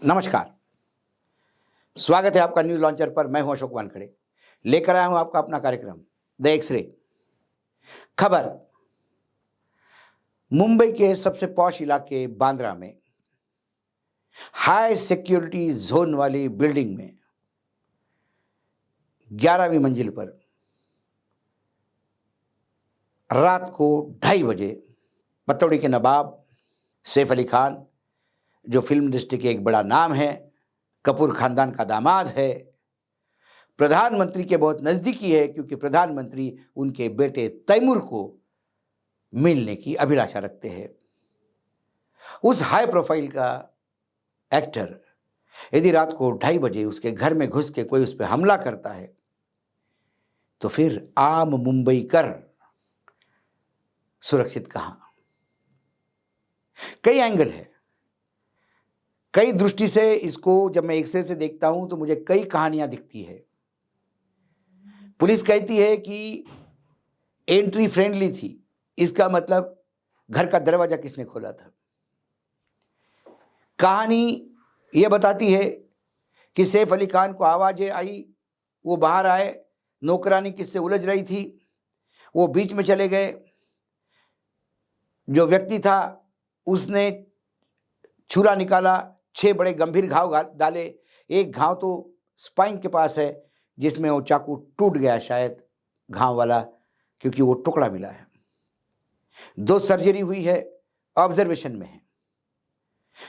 नमस्कार। स्वागत है आपका न्यूज लॉन्चर पर। मैं हूं अशोक वानखड़े, लेकर आया हूं आपका अपना कार्यक्रम द एक्सरे। खबर, मुंबई के सबसे पॉश इलाके बांद्रा में हाई सिक्योरिटी जोन वाली बिल्डिंग में 11वीं मंजिल पर रात को 2:30 बजे पतौड़ी के नवाब सैफ अली खान, जो फिल्म इंडस्ट्री के एक बड़ा नाम है, कपूर खानदान का दामाद है, प्रधानमंत्री के बहुत नजदीकी है, क्योंकि प्रधानमंत्री उनके बेटे तैमूर को मिलने की अभिलाषा रखते हैं। उस हाई प्रोफाइल का एक्टर यदि रात को 2:30 बजे उसके घर में घुस के कोई उस पर हमला करता है, तो फिर आम मुंबई कर सुरक्षित कहां? कई एंगल है, कई दृष्टि से इसको जब मैं एक्सरे से देखता हूं तो मुझे कई कहानियां दिखती है। पुलिस कहती है कि एंट्री फ्रेंडली थी, इसका मतलब घर का दरवाजा किसने खोला था। कहानी यह बताती है कि सैफ अली खान को आवाजें आई, वो बाहर आए, नौकरानी किससे उलझ रही थी, वो बीच में चले गए। जो व्यक्ति था उसने छुरा निकाला, 6 बड़े गंभीर घाव डाले। एक घाव तो स्पाइन के पास है, जिसमें वो चाकू टूट गया शायद घाव वाला, क्योंकि वो टुकड़ा मिला है। 2 सर्जरी हुई है, ऑब्जर्वेशन में है।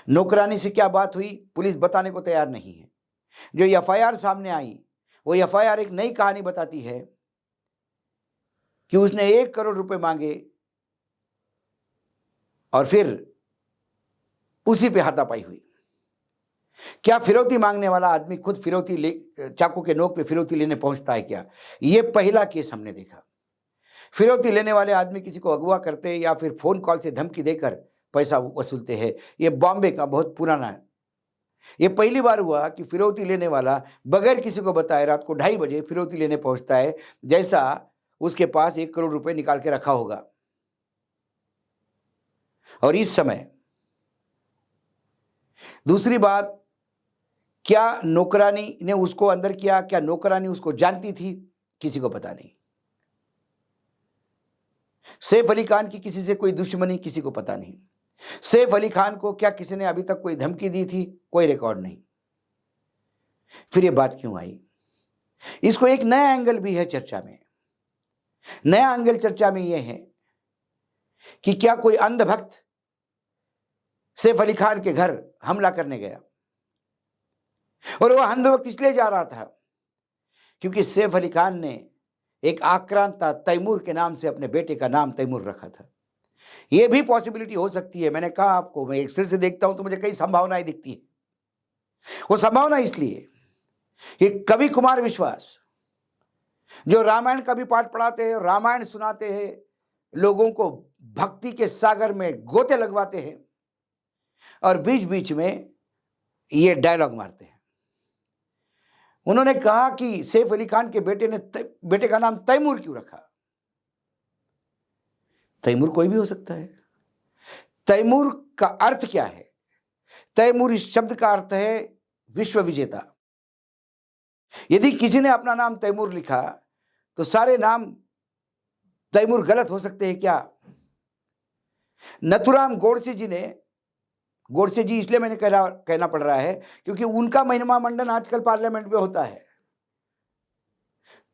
नौकरानी से क्या बात हुई पुलिस बताने को तैयार नहीं है। जो एफआईआर सामने आई, वो एफआईआर एक नई कहानी बताती है कि उसने 1 करोड़ रुपए मांगे और फिर उसी पे हाथापाई हुई। क्या फिरौती मांगने वाला आदमी खुद चाकू के नोक पे फिरौती लेने पहुंचता है क्या? यह पहला केस हमने देखा। फिरौती लेने वाले आदमी किसी को अगवा करते या फिर फोन कॉल से धमकी देकर पैसा वसूलते हैं। यह बॉम्बे का बहुत पुराना है। यह पहली बार हुआ कि फिरौती लेने वाला बगैर किसी को बताए रात को 2:30 बजे फिरौती लेने पहुंचता है, जैसा उसके पास 1 करोड़ रुपए निकाल के रखा होगा। और इस समय दूसरी बात, क्या नौकरानी ने उसको अंदर किया? क्या नौकरानी उसको जानती थी? किसी को पता नहीं। सैफ अली खान की किसी से कोई दुश्मनी? किसी को पता नहीं। सैफ अली खान को क्या किसी ने अभी तक कोई धमकी दी थी? कोई रिकॉर्ड नहीं। फिर ये बात क्यों आई? इसको एक नया एंगल भी है चर्चा में। नया एंगल चर्चा में यह है कि क्या कोई अंधभक्त सैफ अली खान के घर हमला करने गया, और वह अंधभक्त इसलिए जा रहा था क्योंकि सैफ अली खान ने एक आक्रांता तैमूर के नाम से अपने बेटे का नाम तैमूर रखा था। यह भी पॉसिबिलिटी हो सकती है। मैंने कहा आपको, मैं एक्सरे से देखता हूं तो मुझे कई संभावनाएं दिखती है। वो संभावना इसलिए कि कवि कुमार विश्वास, जो रामायण का भी पाठ पढ़ाते हैं, रामायण सुनाते हैं, लोगों को भक्ति के सागर में गोते लगवाते हैं, और बीच बीच में ये डायलॉग मारते हैं। उन्होंने कहा कि सैफ अली खान के बेटे का नाम तैमूर क्यों रखा? तैमूर कोई भी हो सकता है। तैमूर का अर्थ क्या है? तैमूर इस शब्द का अर्थ है विश्व विजेता। यदि किसी ने अपना नाम तैमूर लिखा तो सारे नाम तैमूर गलत हो सकते हैं क्या? नथुराम गोडसे जी ने, गोडसे जी इसलिए मैंने कहना पड़ रहा है क्योंकि उनका महिमा मंडन आजकल पार्लियामेंट में होता है।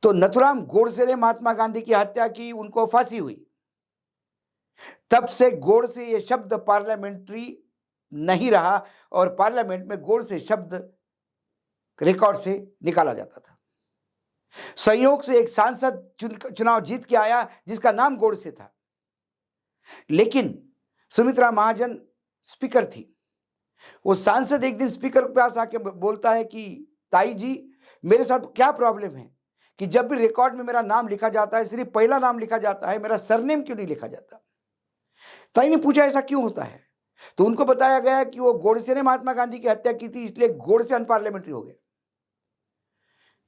तो नथुराम गोडसे ने महात्मा गांधी की हत्या की, उनको फांसी हुई। तब से गोडसे ये शब्द पार्लियामेंट्री नहीं रहा, और पार्लियामेंट में गोडसे शब्द रिकॉर्ड से निकाला जाता था। संयोग से एक सांसद चुनाव जीत के आया जिसका नाम गोडसे था, लेकिन सुमित्रा महाजन स्पीकर थी। वो सांसद एक दिन स्पीकर के पास आके बोलता है कि ताई जी, मेरे साथ क्या प्रॉब्लम है कि जब भी रिकॉर्ड में मेरा नाम लिखा जाता है सिर्फ पहला नाम लिखा जाता है, मेरा सरनेम क्यों नहीं लिखा जाता? ताई ने पूछा ऐसा क्यों होता है? तो उनको बताया गया कि वो गोडसे ने महात्मा गांधी की हत्या की थी, इसलिए गोडसे अनपार्लियामेंट्री हो गए।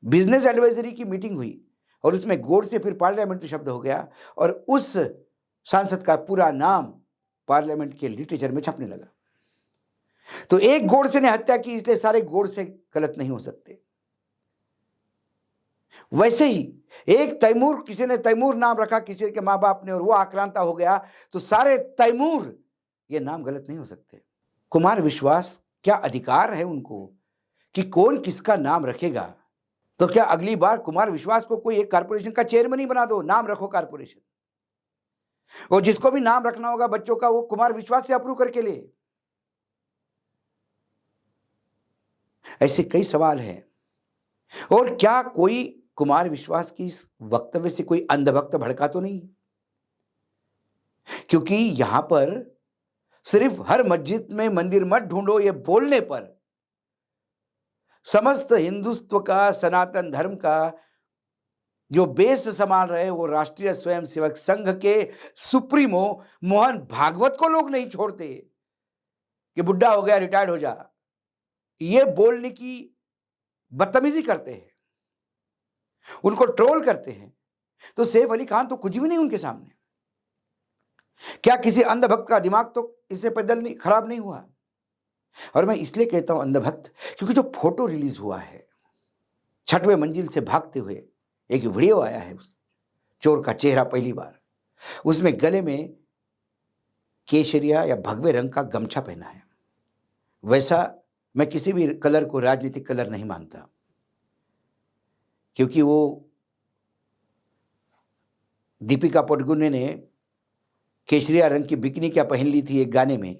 बिजनेस एडवाइजरी की मीटिंग हुई और उसमें गोडसे फिर पार्लियामेंट्री शब्द हो गया, और उस सांसद का पूरा नाम पार्लियामेंट के लिटरेचर में छपने लगा। तो एक गोडसे ने हत्या की इसलिए सारे गोडसे गलत नहीं हो सकते। वैसे ही एक तैमूर, किसी ने तैमूर नाम रखा किसी के मां बाप ने और वो आक्रांता हो गया, तो सारे तैमूर ये नाम गलत नहीं हो सकते। कुमार विश्वास, क्या अधिकार है उनको कि कौन किसका नाम रखेगा? तो क्या अगली बार कुमार विश्वास को कोई एक कारपोरेशन का चेयरमैन ही बना दो, नाम रखो कारपोरेशन, और जिसको भी नाम रखना होगा बच्चों का वो कुमार विश्वास से अप्रूव करके ले। ऐसे कई सवाल हैं। और क्या कोई कुमार विश्वास की इस वक्तव्य से कोई अंधभक्त भड़का तो नहीं? क्योंकि यहां पर सिर्फ हर मस्जिद में मंदिर मत ढूंढो ये बोलने पर समस्त हिंदुत्व का, सनातन धर्म का जो बेस संभाल रहे वो राष्ट्रीय स्वयंसेवक संघ के सुप्रीमो मोहन भागवत को लोग नहीं छोड़ते कि बुढ़ा हो गया रिटायर्ड हो जा, ये बोलने की बदतमीजी करते हैं, उनको ट्रोल करते हैं। तो सैफ अली खान तो कुछ भी नहीं उनके सामने। क्या किसी अंधभक्त का दिमाग तो इससे पैदल नहीं खराब नहीं हुआ? और मैं इसलिए कहता हूं अंधभक्त, क्योंकि जो फोटो रिलीज हुआ है 6वें मंजिल से भागते हुए, एक वीडियो आया है उस चोर का चेहरा पहली बार, उसमें गले में केशरिया या भगवे रंग का गमछा पहना है। वैसा मैं किसी भी कलर को राजनीतिक कलर नहीं मानता, क्योंकि वो दीपिका पादुकोण ने केशरिया रंग की बिकनी क्या पहन ली थी एक गाने में,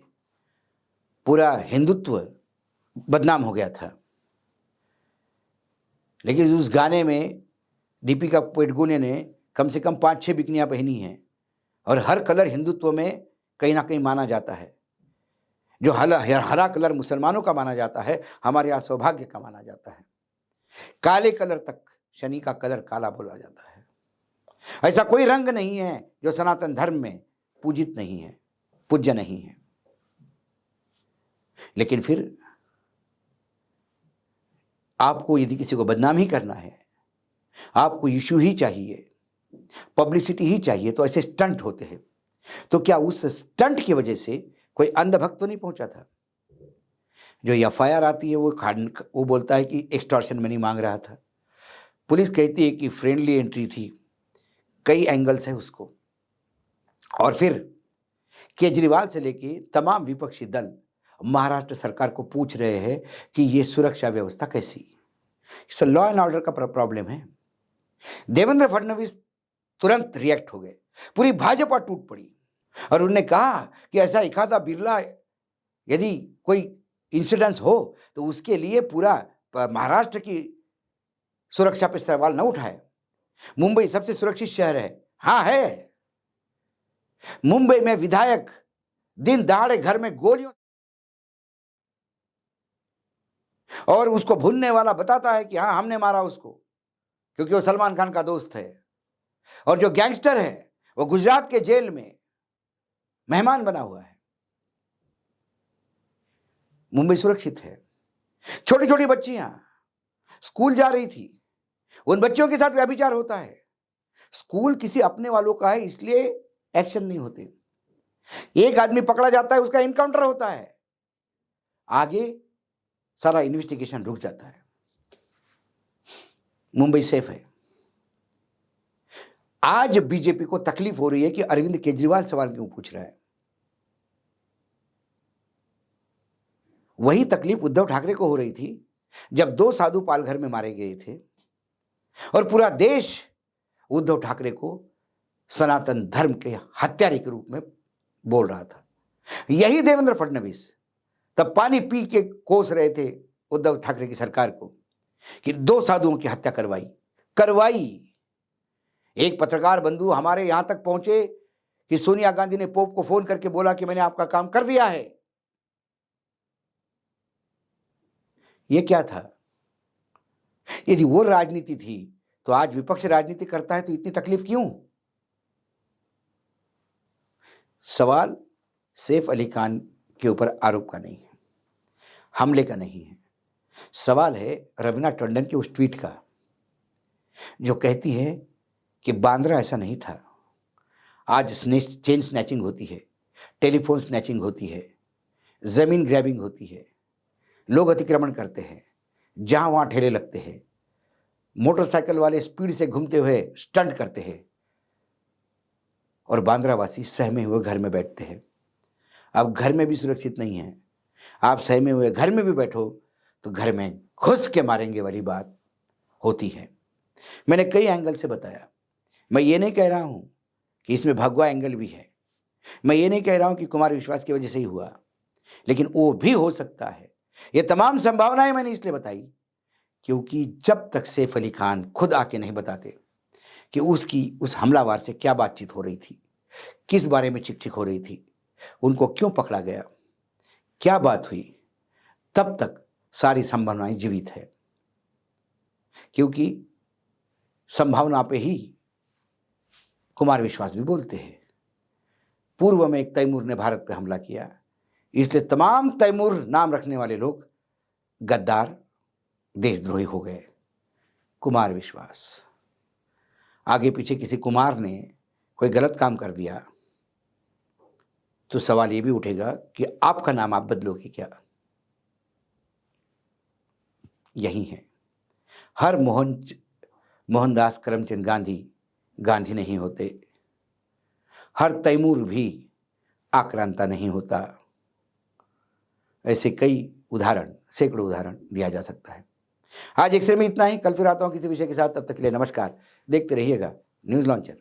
पूरा हिंदुत्व बदनाम हो गया था। लेकिन उस गाने में दीपिका पादुकोण ने कम से कम 5-6 बिकनियां पहनी हैं, और हर कलर हिंदुत्व में कहीं ना कहीं माना जाता है। जो हरा कलर मुसलमानों का माना जाता है, हमारे यहाँ सौभाग्य का माना जाता है। काले कलर तक शनि का कलर काला बोला जाता है। ऐसा कोई रंग नहीं है जो सनातन धर्म में पूजित नहीं है, पूज्य नहीं है। लेकिन फिर आपको यदि किसी को बदनाम ही करना है, आपको इश्यू ही चाहिए, पब्लिसिटी ही चाहिए, तो ऐसे स्टंट होते हैं। तो क्या उस स्टंट की वजह से कोई अंधभक्त तो नहीं पहुंचा था? जो एफआईआर आती है वो बोलता है कि एक्सटॉर्शन मनी मांग रहा था। पुलिस कहती है कि फ्रेंडली एंट्री थी। कई एंगल्स है उसको। और फिर केजरीवाल से लेके तमाम विपक्षी दल महाराष्ट्र सरकार को पूछ रहे हैं कि ये सुरक्षा व्यवस्था कैसी? इस लॉ एंड ऑर्डर का प्रॉब्लम है। देवेंद्र फडणवीस तुरंत रिएक्ट हो गए, पूरी भाजपा टूट पड़ी और उन्होंने कहा कि ऐसा एखादा बिरला यदि कोई इंसिडेंस हो तो उसके लिए पूरा महाराष्ट्र की सुरक्षा पे सवाल न उठाए। मुंबई सबसे सुरक्षित शहर है। हाँ है। मुंबई में विधायक दिन दहाड़े घर में गोलियों, और उसको भूनने वाला बताता है कि हाँ हमने मारा उसको क्योंकि वो सलमान खान का दोस्त है। और जो गैंगस्टर है वो गुजरात के जेल में मेहमान बना हुआ है। मुंबई सुरक्षित है। छोटी छोटी बच्चियां स्कूल जा रही थी, उन बच्चों के साथ व्यभिचार होता है। स्कूल किसी अपने वालों का है इसलिए एक्शन नहीं होते। एक आदमी पकड़ा जाता है, उसका इनकाउंटर होता है, आगे सारा इन्वेस्टिगेशन रुक जाता है। मुंबई सेफ है। आज बीजेपी को तकलीफ हो रही है कि अरविंद केजरीवाल सवाल क्यों पूछ रहा है। वही तकलीफ उद्धव ठाकरे को हो रही थी जब 2 साधु पालघर में मारे गए थे और पूरा देश उद्धव ठाकरे को सनातन धर्म के हत्यारे के रूप में बोल रहा था। यही देवेंद्र फडणवीस तब पानी पी के कोस रहे थे उद्धव ठाकरे की सरकार को कि 2 साधुओं की हत्या करवाई। एक पत्रकार बंधु हमारे यहां तक पहुंचे कि सोनिया गांधी ने पोप को फोन करके बोला कि मैंने आपका काम कर दिया है। यह क्या था? यदि वो राजनीति थी तो आज विपक्ष राजनीति करता है तो इतनी तकलीफ क्यों? सवाल सैफ अली खान के ऊपर आरोप का नहीं है, हमले का नहीं है। सवाल है रवीना टंडन के उस ट्वीट का जो कहती है कि बांद्रा ऐसा नहीं था। आज चेन स्नैचिंग होती है, टेलीफोन स्नैचिंग होती है, ज़मीन ग्रैबिंग होती है, लोग अतिक्रमण करते हैं, जहाँ वहाँ ठेले लगते हैं, मोटरसाइकिल वाले स्पीड से घूमते हुए स्टंट करते हैं और बांद्रावासी सहमे हुए घर में बैठते हैं। अब घर में भी सुरक्षित नहीं है। आप सहमे हुए घर में भी बैठो तो घर में घुस के मारेंगे वाली बात होती है। मैंने कई एंगल से बताया। मैं ये नहीं कह रहा हूँ कि इसमें भगवा एंगल भी है। मैं ये नहीं कह रहा हूँ कि कुमार विश्वास की वजह से ही हुआ, लेकिन वो भी हो सकता है। ये तमाम संभावनाएं मैंने इसलिए बताई क्योंकि जब तक सैफ अली खान खुद आके नहीं बताते कि उसकी उस हमलावर से क्या बातचीत हो रही थी, किस बारे में चिक-चिक हो रही थी, उनको क्यों पकड़ा गया, क्या बात हुई, तब तक सारी संभावनाएं जीवित है। क्योंकि संभावना पे ही कुमार विश्वास भी बोलते हैं। पूर्व में एक तैमूर ने भारत पे हमला किया, इसलिए तमाम तैमूर नाम रखने वाले लोग गद्दार, देशद्रोही हो गए। कुमार विश्वास, आगे पीछे किसी कुमार ने कोई गलत काम कर दिया तो सवाल ये भी उठेगा कि आपका नाम आप बदलोगे क्या? यही है। हर मोहनदास करमचंद गांधी गांधी नहीं होते। हर तैमूर भी आक्रांता नहीं होता। ऐसे कई उदाहरण, सैकड़ों उदाहरण दिया जा सकता है। आज एक्सरे में इतना ही। कल फिर आता हूं किसी विषय के साथ। तब तक के लिए नमस्कार। देखते रहिएगा न्यूज़ लॉन्चर।